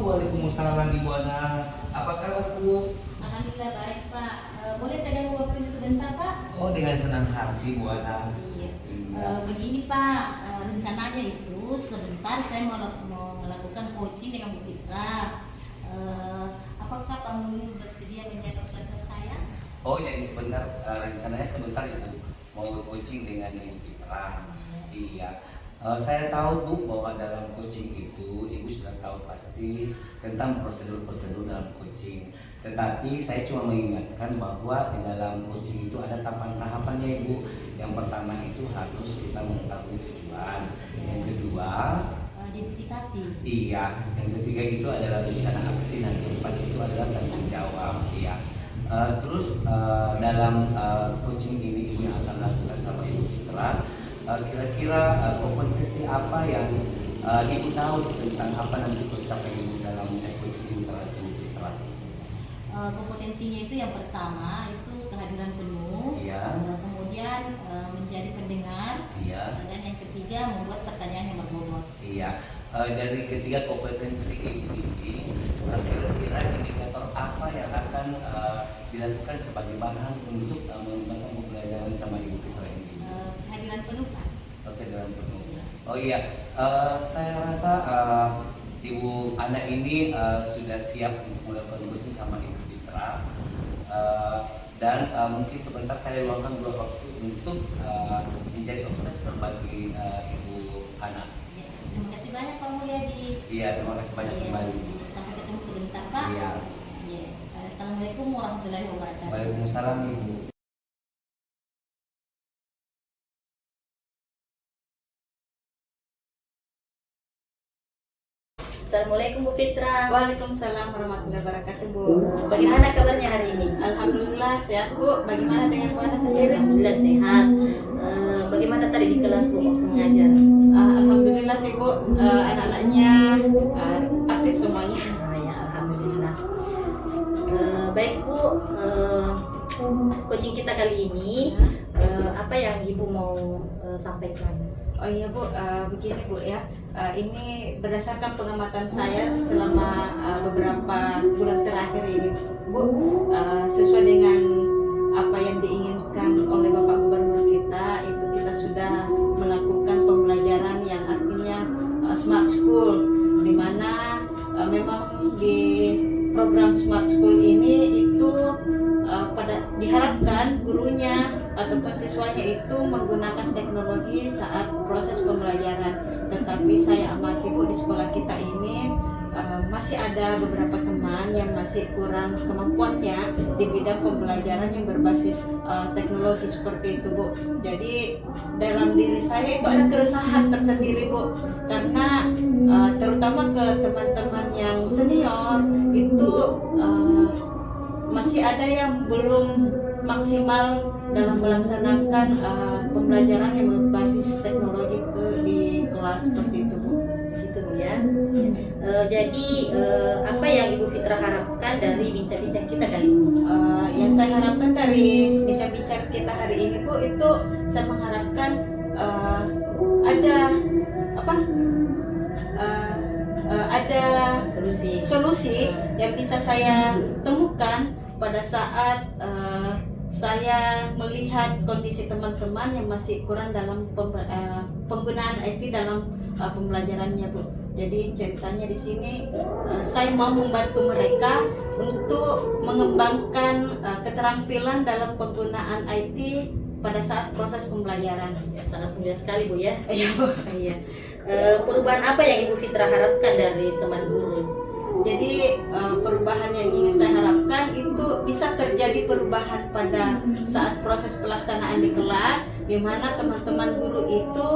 Waalaikumsalam Ibu Ana. Apa kabar Bu? Alhamdulillah baik Pak. Boleh saya ganggu waktu sebentar Pak? Oh, dengan senang hati Bu Ana. Iya. Begini Pak, rencananya itu sebentar saya mau melakukan coaching dengan Bu Fitra. Apakah Pak Munir bersedia menjadi observer saya? Oh, jadi sebentar rencananya sebentar Ibu mau coaching dengan Ibu Fitra. Iya. Saya tahu Bu bahwa dalam coaching itu Ibu sudah tahu pasti tentang prosedur-prosedur dalam coaching. Tetapi saya cuma mengingatkan bahwa di dalam coaching itu ada tahapan-tahapannya Ibu. Yang pertama itu harus kita mengetahui tujuan. Yang kedua identifikasi. Iya. Yang ketiga itu adalah rencana aksi. Dan keempat itu adalah tanggung jawab. Iya. Terus dalam coaching ini Ibu yang akan lakukan sama Ibu Fitra. Kira-kira kompetensi apa yang Ibu tahu tentang apa nanti persiapan Ibu dalam coaching ini terhadap Ibu Fitra? Kompetensinya itu yang pertama itu kehadiran penuh, Iya. Kemudian menjadi pendengar, Iya. Dan yang ketiga membuat pertanyaan yang berbobot. Iya. Dari ketiga kompetensi ini, kira-kira indikator apa yang akan dilakukan sebagai bahan untuk mengembangkan pembelajaran sama Ibu Fitra ini? Kehadiran penuh Pak. Oke, dalam penuh. Oh iya, saya rasa Ibu Ana ini sudah siap untuk melakukan coaching sama Ibu Fitra. Dan mungkin sebentar saya luangkan dua waktu untuk menjadi observer bagi Ibu Ana. Ya, terima kasih banyak Pak Mulyadi. Iya, terima kasih banyak kembali. Sampai ketemu sebentar Pak. Iya. Ya. Assalamualaikum warahmatullahi wabarakatuh. Waalaikumsalam Ibu. Assalamualaikum Bu Fitra. Waalaikumsalam warahmatullahi wabarakatuh Bu. Bagaimana kabarnya hari ini? Alhamdulillah sehat Bu. Bagaimana dengan Bu Ana sendiri? Alhamdulillah sehat. Bagaimana tadi di kelas Bu waktu mengajar? Alhamdulillah sih Bu. Anak-anaknya aktif semuanya. Ya alhamdulillah. Baik Bu, coaching kita kali ini apa yang Ibu mau sampaikan? Oh iya Bu, begini Bu ya. Ini berdasarkan pengamatan saya selama beberapa bulan terakhir ini Bu, sesuai dengan apa yang diinginkan oleh Bapak Gubernur kita, itu kita sudah melakukan pembelajaran yang artinya Smart School, di mana memang di program Smart School ini itu diharapkan gurunya ataupun siswanya itu menggunakan teknologi saat proses pembelajaran. Tetapi saya amati Bu, di sekolah kita ini masih ada beberapa teman yang masih kurang kemampuannya di bidang pembelajaran yang berbasis teknologi seperti itu Bu. Jadi dalam diri saya itu ada keresahan tersendiri Bu, karena terutama ke teman-teman yang senior itu masih ada yang belum maksimal dalam melaksanakan pembelajaran yang berbasis teknologi di kelas seperti itu Bu. Gitu Bu ya. Jadi apa yang Ibu Fitra harapkan dari bincang-bincang kita kali ini? Yang saya harapkan dari bincang-bincang kita hari ini Bu, itu saya mengharapkan ada apa? Ada solusi yang bisa saya temukan pada saat saya melihat kondisi teman-teman yang masih kurang dalam penggunaan IT dalam pembelajarannya, Bu. Jadi ceritanya di sini saya mau membantu mereka untuk mengembangkan keterampilan dalam penggunaan IT pada saat proses pembelajaran. Ya, sangat mulia sekali Bu ya. Iya, Bu. Iya. Perubahan apa yang Ibu Fitra harapkan dari teman guru? Jadi perubahan yang ingin saya harapkan itu bisa terjadi perubahan pada saat proses pelaksanaan di kelas, di mana teman-teman guru itu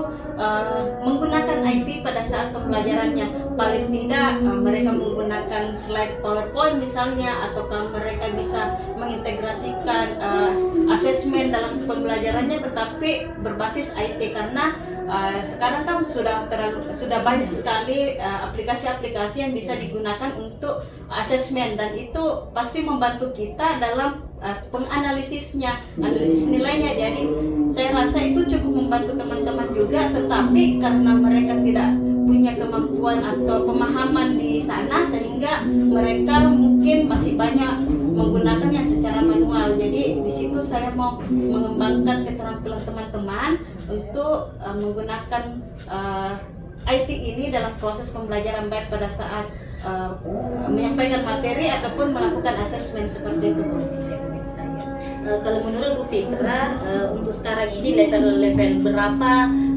menggunakan IT pada saat pembelajarannya. Paling tidak mereka menggunakan slide PowerPoint misalnya, ataukah mereka bisa mengintegrasikan asesmen dalam pembelajarannya tetapi berbasis IT, karena sekarang kan sudah banyak sekali aplikasi-aplikasi yang bisa digunakan untuk asesmen, dan itu pasti membantu kita dalam penganalisisnya, analisis nilainya. Jadi saya rasa itu cukup membantu teman-teman juga, tetapi karena mereka tidak punya kemampuan atau pemahaman di sana sehingga mereka mungkin masih banyak menggunakannya secara manual. Jadi di situ saya mau mengembangkan keterampilan teman-teman untuk menggunakan IT ini dalam proses pembelajaran, baik pada saat menyampaikan materi ataupun melakukan asesmen seperti itu, Bu. Kalau menurut Bu Fitra, untuk sekarang ini level berapa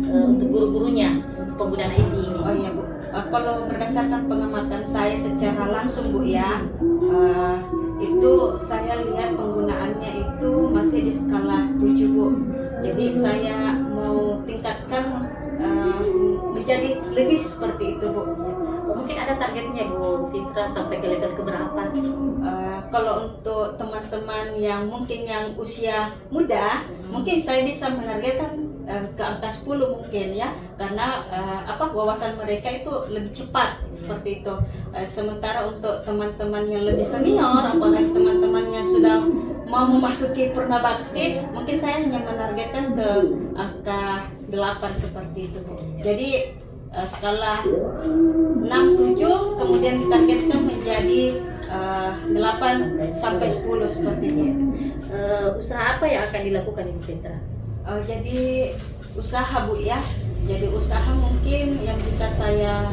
untuk guru-gurunya untuk penggunaan IT ini? Oh iya, Bu. Kalau berdasarkan pengamatan saya secara langsung, Bu ya, itu saya lihat penggunaannya itu masih di skala 7, Bu. Jadi saya mau tingkatkan menjadi lebih seperti itu, Bu. Mungkin ada targetnya Bu Fitra sampai ke level keberapa? Kalau untuk teman-teman yang mungkin yang usia muda, mungkin saya bisa menargetkan ke angka 10 mungkin ya, karena wawasan mereka itu lebih cepat seperti itu. Sementara untuk teman-teman yang lebih senior, apalagi teman-teman yang sudah mau memasuki purna bakti, mungkin saya hanya menargetkan ke angka 8 seperti itu, Bu. Jadi skala 6, 7 kemudian ditargetkan menjadi 8 sampai 10 seperti ini. Usaha apa yang akan dilakukan Ibu Fitra? Jadi usaha, Bu ya. Jadi usaha mungkin yang bisa saya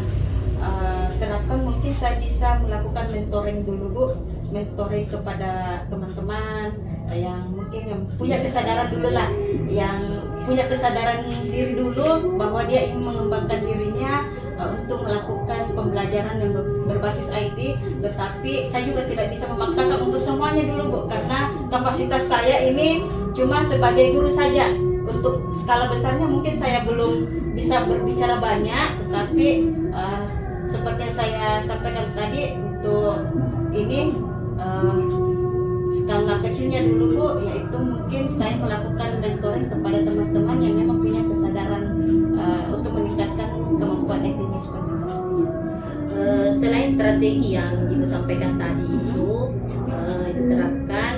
terapkan, mungkin saya bisa melakukan mentoring dulu, Bu. Mentoring kepada teman-teman yang mungkin yang punya kesadaran dulu lah, yang punya kesadaran diri dulu bahwa dia ingin mengembangkan dirinya untuk melakukan pembelajaran yang berbasis IT. Tetapi saya juga tidak bisa memaksakan untuk semuanya dulu, Bu, karena kapasitas saya ini cuma sebagai guru saja. Untuk skala besarnya mungkin saya belum bisa berbicara banyak, tetapi seperti yang saya sampaikan tadi, untuk ini skala kecilnya dulu, Bu, yaitu mungkin saya melakukan mentoring kepada teman-teman yang memang punya kesadaran untuk meningkatkan kemampuan IT-nya seperti itu. Selain strategi yang Ibu sampaikan tadi itu, Ibu terapkan,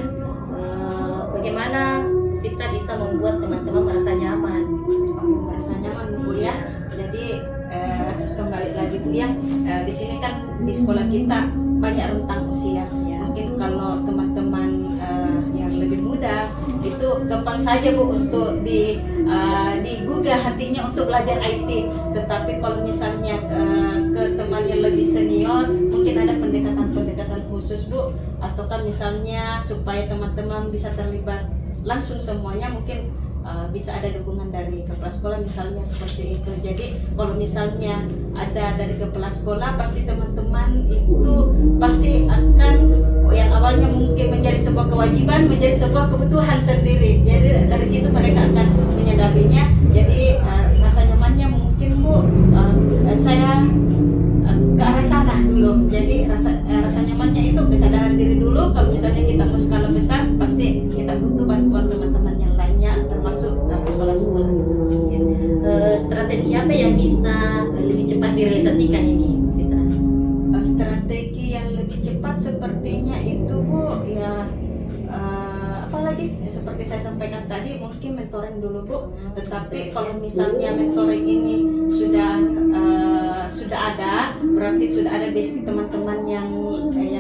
bagaimana Fitra bisa membuat teman-teman merasa nyaman? Merasa nyaman, Bu ya. Jadi kembali lagi, Bu ya, di sini kan di sekolah kita banyak rentang usia. Mungkin kalau teman-teman yang lebih muda itu gampang saja, Bu, untuk digugah hatinya untuk belajar IT. Tetapi kalau misalnya ke teman yang lebih senior, mungkin ada pendekatan khusus, Bu, ataukah misalnya supaya teman-teman bisa terlibat langsung semuanya, mungkin bisa ada dukungan dari kepala sekolah misalnya seperti itu. Jadi kalau misalnya ada dari kepala sekolah, pasti teman-teman itu pasti akan yang awalnya mungkin menjadi sebuah kewajiban menjadi sebuah kebutuhan sendiri. Jadi dari situ mereka akan menyadarinya. Jadi rasa nyamannya mungkin, Bu, saya ke arah sana dulu. Jadi rasa nyamannya itu kesadaran diri dulu. Kalau misalnya kita mau skala besar, pasti kita butuh bantuan teman-teman yang lainnya, termasuk kepala sekolah. Strategi apa yang bisa lebih cepat direalisasikan ini, Bu Fitra? Strategi yang lebih cepat sepertinya itu, Bu, ya apalagi seperti saya sampaikan tadi, mungkin mentoring dulu, Bu. Tetapi kalau misalnya mentoring ini sudah ada, berarti sudah ada basic teman-teman yang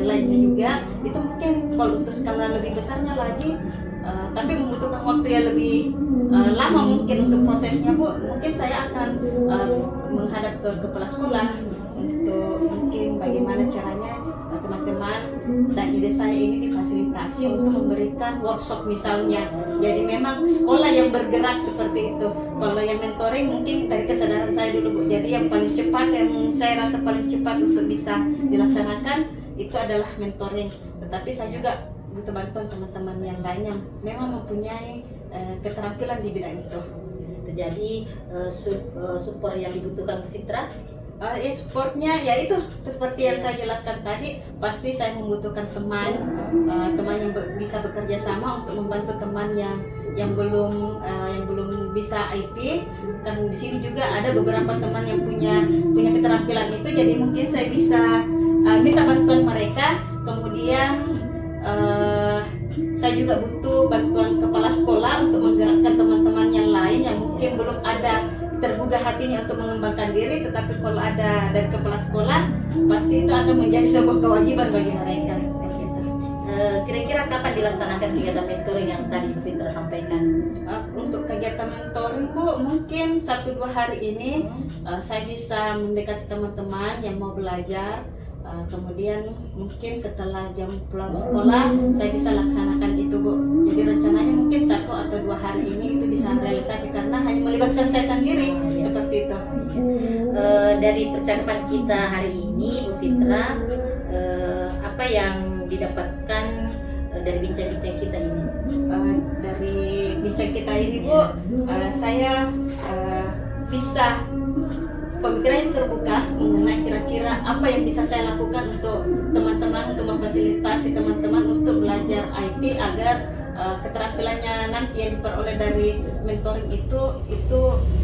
lainnya juga, itu mungkin kalau untuk skala lebih besarnya lagi tapi membutuhkan waktu yang lebih lama mungkin untuk prosesnya Bu. Mungkin saya akan menghadap ke kepala sekolah untuk mungkin bagaimana caranya teman-teman dan ide saya ini difasilitasi untuk memberikan workshop misalnya. Jadi memang sekolah yang bergerak seperti itu. Kalau yang mentoring mungkin dari kesadaran saya dulu Bu. Jadi yang paling cepat, yang saya rasa paling cepat untuk bisa dilaksanakan itu adalah mentoring. Tetapi saya juga butuh bantuan teman-teman yang lain yang memang mempunyai keterampilan di bidang itu. Jadi support yang dibutuhkan Bu Fitra. Supportnya ya itu seperti yang saya jelaskan tadi, pasti saya membutuhkan teman yang bisa bekerja sama untuk membantu teman yang belum bisa IT. Kan di sini juga ada beberapa teman yang punya keterampilan itu, jadi mungkin saya bisa minta bantuan mereka. Kemudian saya juga butuh bantuan kepala sekolah untuk menggerakkan teman-teman yang lain yang mungkin belum ada tergugah hatinya untuk mengembangkan diri, tetapi kalau ada dari kepala sekolah pasti itu akan menjadi sebuah kewajiban bagi mereka. Kira-kira kapan dilaksanakan kegiatan mentoring yang tadi Bu Fitra sampaikan? Untuk kegiatan mentoring Bu, mungkin 1-2 hari ini saya bisa mendekati teman-teman yang mau belajar. Kemudian mungkin setelah jam pulang sekolah saya bisa laksanakan itu Bu. Jadi rencananya mungkin 1 atau 2 hari ini itu bisa realisasi karena hanya melibatkan saya sendiri seperti itu. Dari percakapan kita hari ini Bu Fitra, apa yang didapatkan dari bincang-bincang kita ini? Dari bincang kita ini Bu, saya bisa pemikiran yang terbuka mengenai kira-kira apa yang bisa saya lakukan untuk teman-teman, untuk memfasilitasi teman-teman untuk belajar IT agar keterampilannya nanti yang diperoleh dari mentoring itu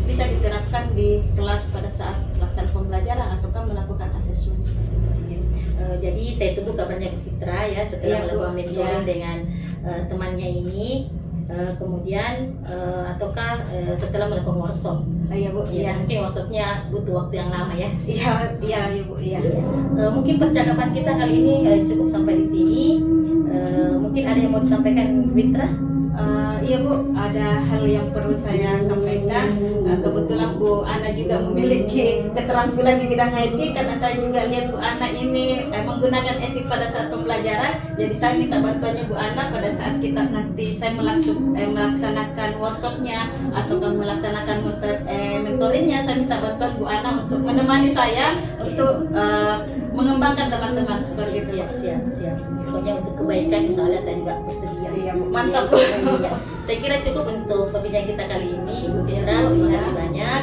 bisa diterapkan di kelas pada saat pelaksanaan pembelajaran ataukah melakukan asesmen seperti itu. Jadi saya tunggu kabarnya Bu Fitra ya setelah melakukan mentoring dengan temannya ini. Kemudian ataukah setelah melakukan workshop? Iya Bu, ya, mungkin workshopnya butuh waktu yang lama ya. Iya Bu, iya. Mungkin percakapan kita kali ini cukup sampai di sini. Mungkin ada yang mau disampaikan Bu Fitra? Iya Bu, ada hal yang perlu saya sampaikan. Kebetulan Bu Ana juga memiliki keterampilan di bidang IT karena saya juga lihat Bu Ana ini menggunakan IT pada saat pembelajaran. Jadi saya minta bantuannya Bu Ana pada saat kita nanti saya melaksanakan workshopnya atau melaksanakan mentoringnya. Saya minta bantuan Bu Ana untuk menemani saya untuk mengembangkan teman-teman seperti itu. Siap. Pokoknya untuk kebaikan insya Allah saya juga bersedia. Iya Bu, mantap Bu. Iya. Saya kira cukup untuk perbincangan kita kali ini Bu Fitra. Terima kasih banyak.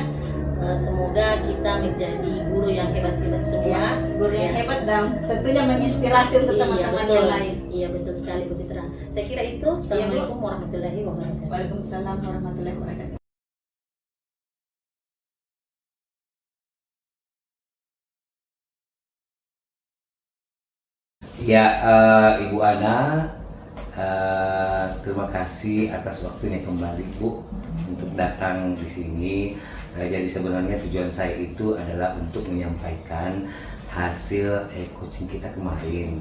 Semoga kita menjadi guru yang hebat-hebat semua. Guru yang hebat dan tentunya menginspirasi untuk teman-teman yang lain. Iya betul sekali Bu Fitra. Saya kira itu. Assalamualaikum warahmatullahi wabarakatuh. Waalaikumsalam warahmatullahi wabarakatuh. Ya, Ibu Ana, terima kasih atas waktunya kembali Bu untuk datang di sini. Jadi sebenarnya tujuan saya itu adalah untuk menyampaikan hasil coaching kita kemarin.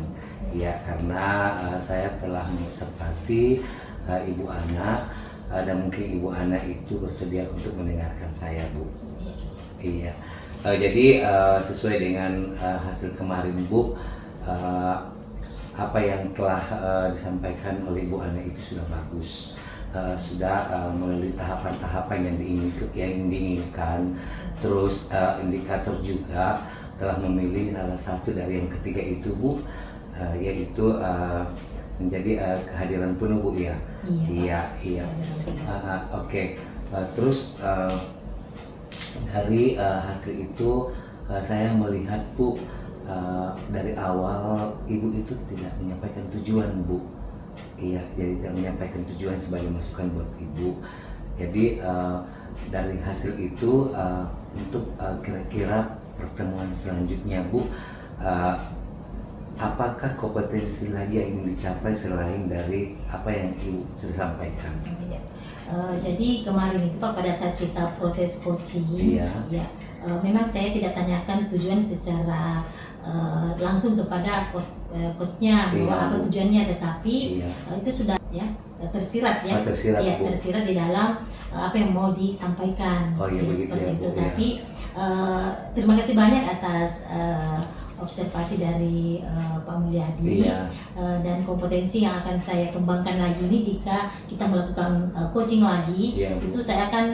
Ya, karena saya telah mengobservasi Ibu Ana dan mungkin Ibu Ana itu bersedia untuk mendengarkan saya Bu. Iya. Jadi sesuai dengan hasil kemarin Bu. Apa yang telah disampaikan oleh Ibu Ana itu sudah bagus, sudah melalui tahapan-tahapan yang diinginkan. Terus indikator juga telah memilih salah satu dari yang ketiga itu Bu, yaitu menjadi kehadiran penuh Bu ya. Iya. Oke. Terus dari hasil itu saya melihat Bu, dari awal Ibu itu tidak menyampaikan tujuan Bu. Iya, jadi tidak menyampaikan tujuan sebagai masukan buat Ibu. Jadi dari hasil itu untuk kira-kira pertemuan selanjutnya Bu, apakah kompetensi lagi yang ingin dicapai selain dari apa yang Ibu sudah sampaikan? Jadi kemarin itu Pak pada saat kita proses coaching, memang saya tidak tanyakan tujuan secara langsung kepada coachnya bahwa Iya, apa Bu. tujuannya, tetapi Iya. itu sudah ya tersirat ya, Tersirat, ya, Bu. tersirat di dalam apa yang mau disampaikan. Oh, iya, Ya, begitu seperti ya, itu. Bu, ya. Tapi terima kasih banyak atas observasi dari Pak Mulyadi. Iya. Dan kompetensi yang akan saya kembangkan lagi ini jika kita melakukan coaching lagi, Iya, Bu. itu saya akan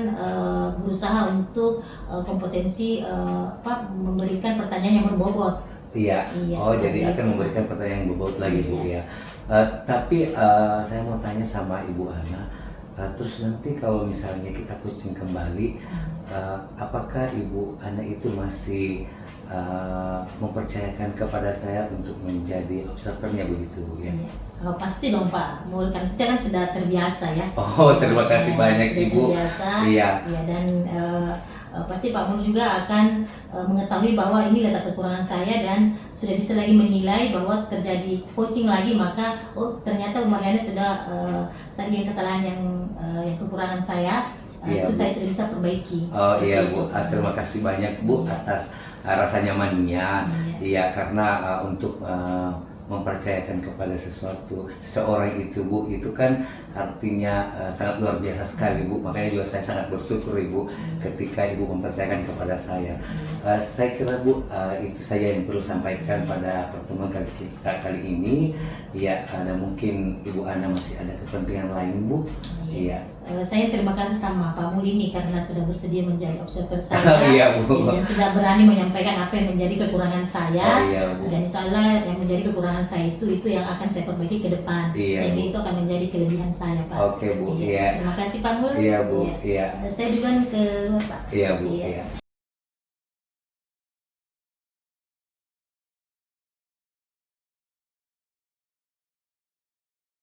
berusaha untuk kompetensi memberikan pertanyaan yang berbobot. Iya. Iya, Oh, seperti jadi akan itu. memberikan pertanyaan yang berbobot lagi, Bu ya. Tapi saya mau tanya sama Ibu Ana, terus nanti kalau misalnya kita coaching kembali, apakah Ibu Ana itu masih mempercayakan kepada saya untuk menjadi observernya begitu, Bu ya? Pasti dong Pak, kan kita kan sudah terbiasa ya. Oh, terima kasih banyak, sudah Ibu. Terbiasa. Iya. Ya, dan pasti Pak Mul juga akan mengetahui bahwa ini letak kekurangan saya dan sudah bisa lagi menilai bahwa terjadi coaching lagi, maka ternyata Bu Mariana sudah tadi yang kesalahan yang kekurangan saya Iya, itu Bu. saya sudah bisa perbaiki. Oh Seperti iya, itu. Bu, terima kasih banyak, Bu, atas rasa nyamannya. Iya, karena untuk mempercayakan kepada seseorang itu, Bu, itu kan artinya sangat luar biasa sekali, Bu. Makanya juga saya sangat bersyukur, Ibu, ketika Ibu mempercayakan kepada saya. Saya kira, Bu, itu saja yang perlu sampaikan pada pertemuan kita kali ini. Ya, ada mungkin Ibu Ana masih ada kepentingan lain, Bu. Iya. Saya terima kasih sama Pak Mul ini karena sudah bersedia menjadi observer saya. Iya, Bu. Dan sudah berani menyampaikan apa yang menjadi kekurangan saya. Oh, iya, Bu. Dan insya Allah yang menjadi kekurangan saya itu yang akan saya perbaiki ke depan. Iya, Sehingga Bu. itu akan menjadi kelebihan saya, Pak. Oke, Bu. Iya. Terima kasih Pak Mul. Iya, Bu. Iya. Saya duluan ke luar, Pak. Iya, Bu. Iya.